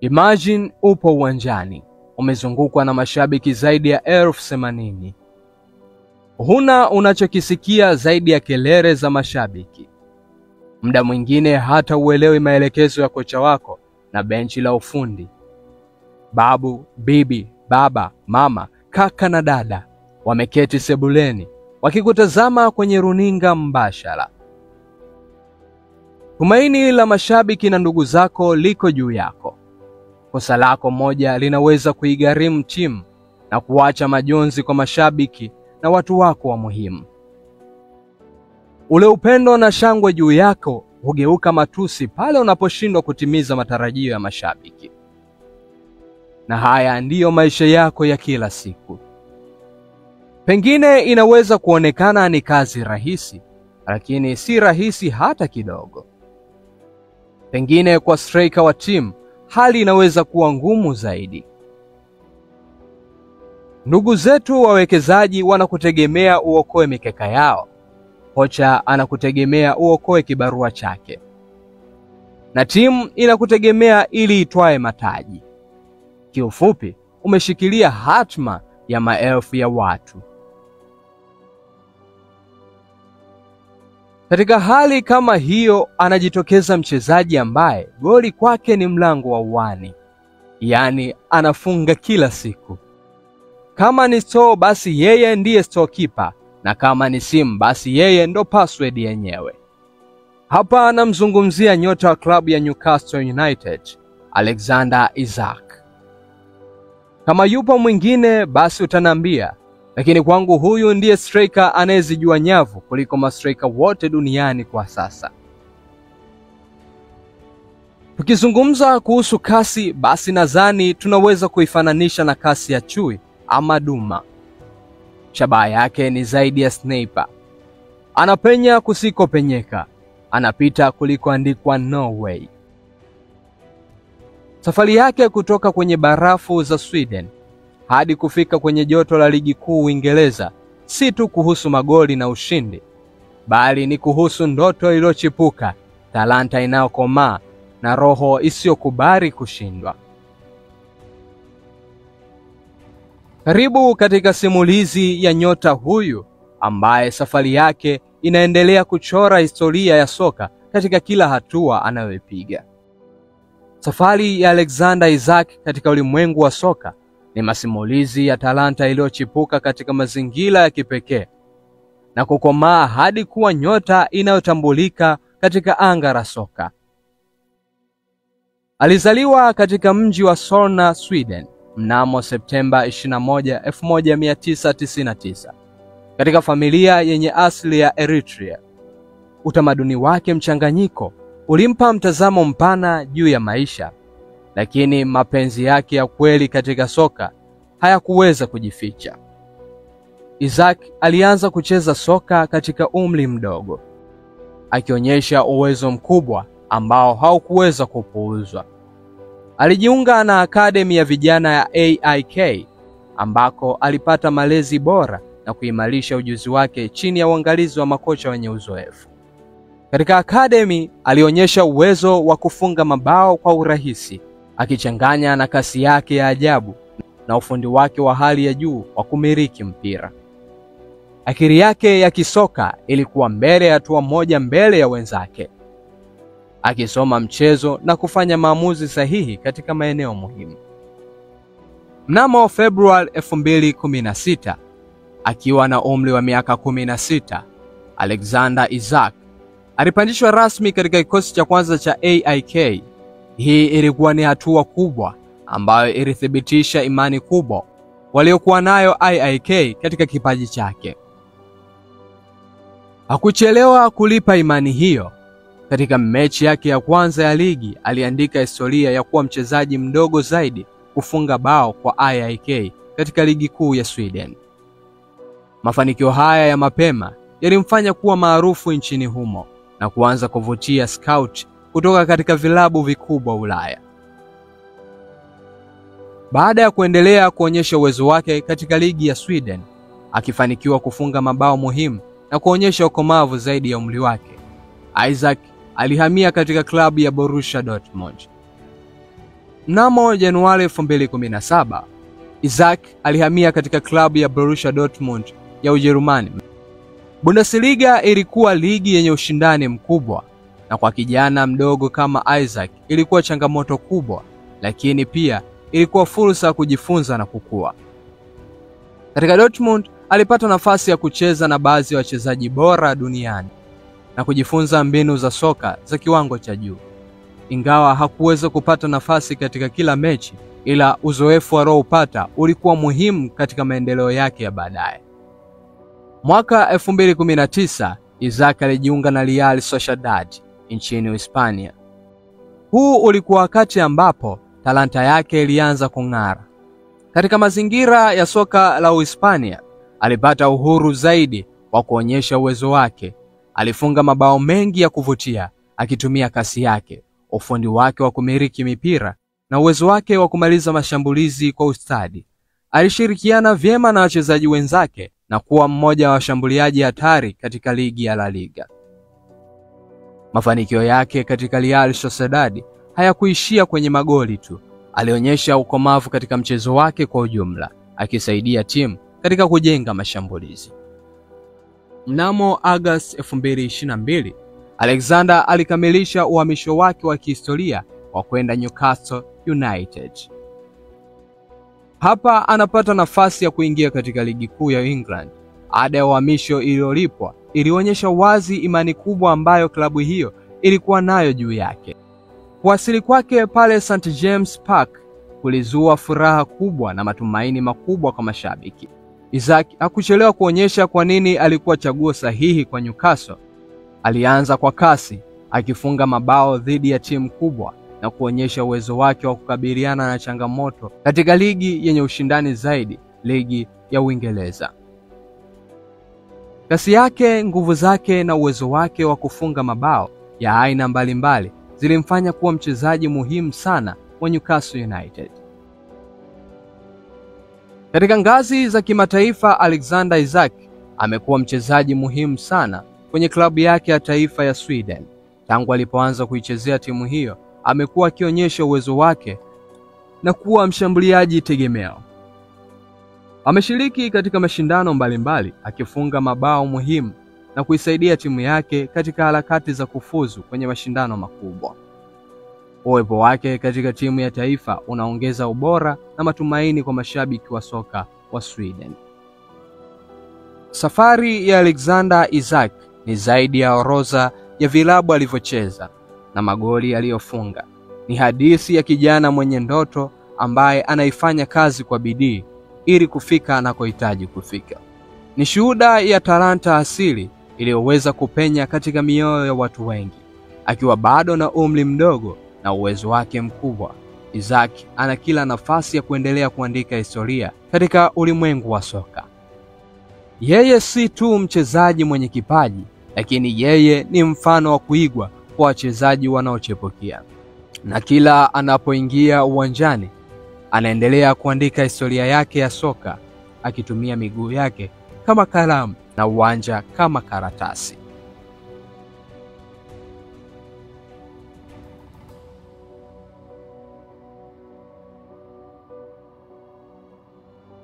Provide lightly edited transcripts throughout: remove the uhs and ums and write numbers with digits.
Imagine upo uwanjani, umezungukwa na mashabiki zaidi ya 80,000. Huna unachokisikia zaidi ya kelele za mashabiki. Muda mwingine hata uelewi maelekezo ya kocha wako na benchi la ufundi. Babu, bibi, baba, mama, kaka na dada wameketi sebuleni wakikutazama kwenye runinga mbashara. Tumaini la mashabiki na ndugu zako liko juu yako. Kosa lako moja linaweza kuigharimu timu na kuacha majonzi kwa mashabiki na watu wako wa muhimu. Ule upendo na shangwe juu yako hugeuka matusi pale unaposhindwa kutimiza matarajio ya mashabiki. Na haya ndiyo maisha yako ya kila siku. Pengine inaweza kuonekana ni kazi rahisi, lakini si rahisi hata kidogo. Pengine kwa striker wa timu hali inaweza kuwa ngumu zaidi. Ndugu zetu wawekezaji wanakutegemea uokoe mikeka yao. Kocha anakutegemea uokoe kibarua chake. Na timu inakutegemea ili itwae mataji. Kiufupi, umeshikilia hatma ya maelfu ya watu. Katika hali kama hiyo anajitokeza mchezaji ambaye goli kwake ni mlango wa uani. Yaani anafunga kila siku. Kama ni store basi yeye ndiye storekeeper, na kama ni simu basi yeye ndo password yenyewe. Hapa anamzungumzia nyota wa klabu ya Newcastle United, Alexander Isak. Kama yupo mwingine basi utanambia, lakini kwangu huyu ndiye striker anayezijua nyavu kuliko mastriker wote duniani kwa sasa. Tukizungumza kuhusu kasi basi nadhani tunaweza kuifananisha na kasi ya chui ama duma. Shabaha yake ni zaidi ya sniper. Anapenya kusikopenyeka, anapita kulikoandikwa no way. Safari yake kutoka kwenye barafu za Sweden hadi kufika kwenye joto la ligi kuu Uingereza si tu kuhusu magoli na ushindi, bali ni kuhusu ndoto iliyochipuka, talanta inayokomaa na roho isiyokubali kushindwa. Karibu katika simulizi ya nyota huyu ambaye safari yake inaendelea kuchora historia ya soka katika kila hatua anayoipiga. Safari ya Alexander Isak katika ulimwengu wa soka ni masimulizi ya talanta iliyochipuka katika mazingira ya kipekee na kukomaa hadi kuwa nyota inayotambulika katika anga la soka. Alizaliwa katika mji wa Solna, Sweden mnamo Septemba 21, 1999 katika familia yenye asili ya Eritrea. Utamaduni wake mchanganyiko ulimpa mtazamo mpana juu ya maisha, lakini mapenzi yake ya kweli katika soka hayakuweza kujificha. Isak alianza kucheza soka katika umri mdogo, akionyesha uwezo mkubwa ambao haukuweza kupuuzwa. Alijiunga na akademi ya vijana ya AIK ambako alipata malezi bora na kuimarisha ujuzi wake chini ya uangalizi wa makocha wenye uzoefu. Katika akademi alionyesha uwezo wa kufunga mabao kwa urahisi, akichanganya na kasi yake ya ajabu na ufundi wake wa hali ya juu wa kumiliki mpira. Akili yake ya kisoka ilikuwa mbele ya hatua moja mbele ya wenzake, akisoma mchezo na kufanya maamuzi sahihi katika maeneo muhimu. Mnamo Februari 2016, akiwa na umri wa miaka 16, Alexander Isak alipandishwa rasmi katika kikosi cha kwanza cha AIK. Hii ilikuwa ni hatua kubwa ambayo ilithibitisha imani kubwa waliokuwa nayo AIK katika kipaji chake. Hakuchelewa kulipa imani hiyo. Katika mechi yake ya kwanza ya ligi aliandika historia ya kuwa mchezaji mdogo zaidi kufunga bao kwa AIK katika ligi kuu ya Sweden. Mafanikio haya ya mapema yalimfanya kuwa maarufu nchini humo na kuanza kuvutia scout kutoka katika vilabu vikubwa Ulaya. Baada ya kuendelea kuonyesha uwezo wake katika ligi ya Sweden, akifanikiwa kufunga mabao muhimu na kuonyesha ukomavu zaidi ya umri wake, Isak alihamia katika klabu ya Borussia Dortmund. Mnamo Januari 2017, Isaac alihamia katika klabu ya Borussia Dortmund ya Ujerumani. Bundesliga ilikuwa ligi yenye ushindani mkubwa, na kwa kijana mdogo kama Isaac ilikuwa changamoto kubwa, lakini pia ilikuwa fursa ya kujifunza na kukua. Katika Dortmund alipata nafasi ya kucheza na baadhi ya wachezaji bora duniani na kujifunza mbinu za soka za kiwango cha juu. Ingawa hakuweza kupata nafasi katika kila mechi, ila uzoefu alioupata ulikuwa muhimu katika maendeleo yake ya baadaye. Mwaka 2019, Isaac alijiunga na Real Sociedad nchini Hispania. Huu ulikuwa wakati ambapo talanta yake ilianza kung'ara. Katika mazingira ya soka la Uhispania, alipata uhuru zaidi wa kuonyesha uwezo wake. Alifunga mabao mengi ya kuvutia akitumia kasi yake, ufundi wake wa kumiliki mipira na uwezo wake wa kumaliza mashambulizi kwa ustadi. Alishirikiana vyema na wachezaji wenzake na kuwa mmoja wa washambuliaji hatari katika ligi ya La Liga. Mafanikio yake katika Real Sociedad hayakuishia kwenye magoli tu. Alionyesha ukomavu katika mchezo wake kwa ujumla, akisaidia timu katika kujenga mashambulizi. Mnamo Agosti 2022, Alexander alikamilisha uhamisho wake wa kihistoria wa kwenda Newcastle United. Hapa anapata nafasi ya kuingia katika ligi kuu ya England. Ada ya uhamisho iliyolipwa ilionyesha wazi imani kubwa ambayo klabu hiyo ilikuwa nayo juu yake. Kuwasili kwake pale St James Park kulizua furaha kubwa na matumaini makubwa kwa mashabiki. Isaac hakuchelewa kuonyesha kwa nini alikuwa chaguo sahihi kwa Newcastle. Alianza kwa kasi, akifunga mabao dhidi ya timu kubwa na kuonyesha uwezo wake wa kukabiliana na changamoto katika ligi yenye ushindani zaidi, ligi ya Uingereza. Kasi yake, nguvu zake na uwezo wake wa kufunga mabao ya aina mbalimbali zilimfanya kuwa mchezaji muhimu sana wa Newcastle United. Katika ngazi za kimataifa, Alexander Isaac amekuwa mchezaji muhimu sana kwenye klabu yake ya taifa ya Sweden. Tangu alipoanza kuichezea timu hiyo, amekuwa akionyesha uwezo wake na kuwa mshambuliaji tegemeo. Ameshiriki katika mashindano mbalimbali, akifunga mabao muhimu na kuisaidia timu yake katika harakati za kufuzu kwenye mashindano makubwa. Uwepo wake katika timu ya taifa unaongeza ubora na matumaini kwa mashabiki wa soka wa Sweden. Safari ya Alexander Isaac ni zaidi ya orodha ya vilabu alivyocheza na magoli aliyofunga. Ni hadithi ya kijana mwenye ndoto ambaye anaifanya kazi kwa bidii ili kufika anakohitaji kufika. Ni shuhuda ya talanta asili iliyoweza kupenya katika mioyo ya watu wengi. Akiwa bado na umri mdogo na uwezo wake mkubwa, Isaac ana kila nafasi ya kuendelea kuandika historia katika ulimwengu wa soka. Yeye si tu mchezaji mwenye kipaji, lakini yeye ni mfano wa kuigwa kwa wachezaji wanaochipukia. Na kila anapoingia uwanjani, anaendelea kuandika historia yake ya soka, akitumia miguu yake kama kalamu na uwanja kama karatasi.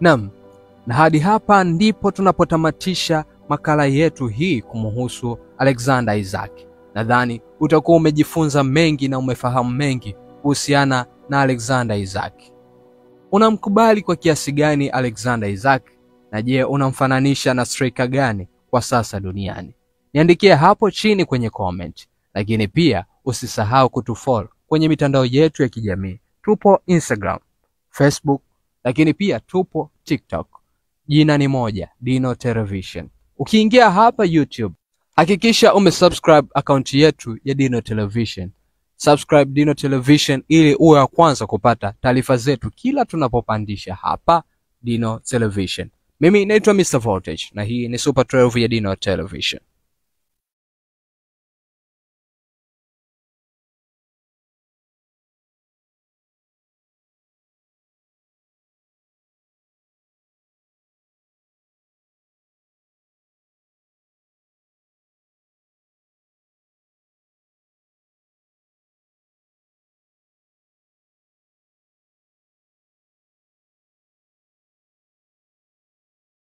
Na hadi hapa ndipo tunapotamatisha makala yetu hii kumhusu Alexander Isaac. Nadhani utakuwa umejifunza mengi na umefahamu mengi kuhusiana na Alexander Isaac. Unamkubali kwa kiasi gani Alexander Isaac? Na je, unamfananisha na striker gani kwa sasa duniani? Niandikie hapo chini kwenye comment. Lakini pia usisahau kutufollow kwenye mitandao yetu ya kijamii. Tupo Instagram, Facebook, lakini pia tupo TikTok. Jina ni moja, Dino Television. Ukiingia hapa YouTube, hakikisha umesubscribe account yetu ya Dino Television. Subscribe Dino Television ili uwe wa kwanza kupata taarifa zetu kila tunapopandisha hapa Dino Television. Mimi naitwa Mr. Voltage na hii ni Super 12 ya Dino Television.